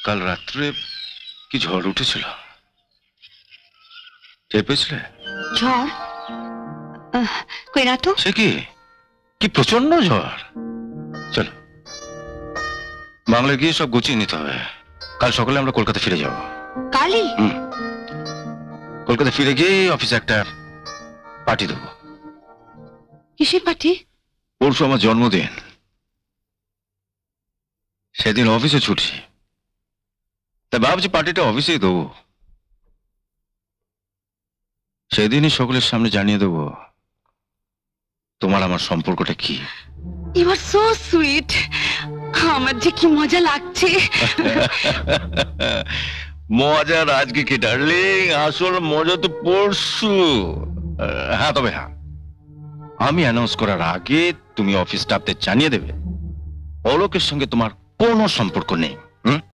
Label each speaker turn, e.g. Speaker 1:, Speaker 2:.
Speaker 1: কাল রাত্রে কি ঝড় উঠেছিল, টের পেয়েছিলে?
Speaker 2: ঝড়? কই না তো।
Speaker 1: সে কি কি প্রচন্ড ঝড়। চলো বাংলায় গিয়ে সব গুছিয়ে নিতে হবে। কাল সকালে আমরা কলকাতা ফিরে যাব।
Speaker 2: কালই?
Speaker 1: কলকাতা ফিরে গিয়ে অফিসে একটা পার্টি দেবো।
Speaker 2: কিসের পার্টি?
Speaker 1: পরশু আমার জন্মদিন, সেদিন অফিসে ছুটি, তাই ভাবছি পার্টিটা অফিসেই দেবো। সেদিনই সকলের সামনে জানিয়ে দেবো তোমার আমার সম্পর্কটা কি।
Speaker 2: You are so sweet. আমার যে কি মজা লাগছে।
Speaker 1: মজার আজকে কি ডার্লিং, আসল মজা তো পরশু। হ্যাঁ, তবে হ্যাঁ, আমি অ্যানাউন্স করার আগে তুমি অফিস স্টাফদের জানিয়ে দেবে অলোকের সঙ্গে তোমার কোনো সম্পর্ক নেই।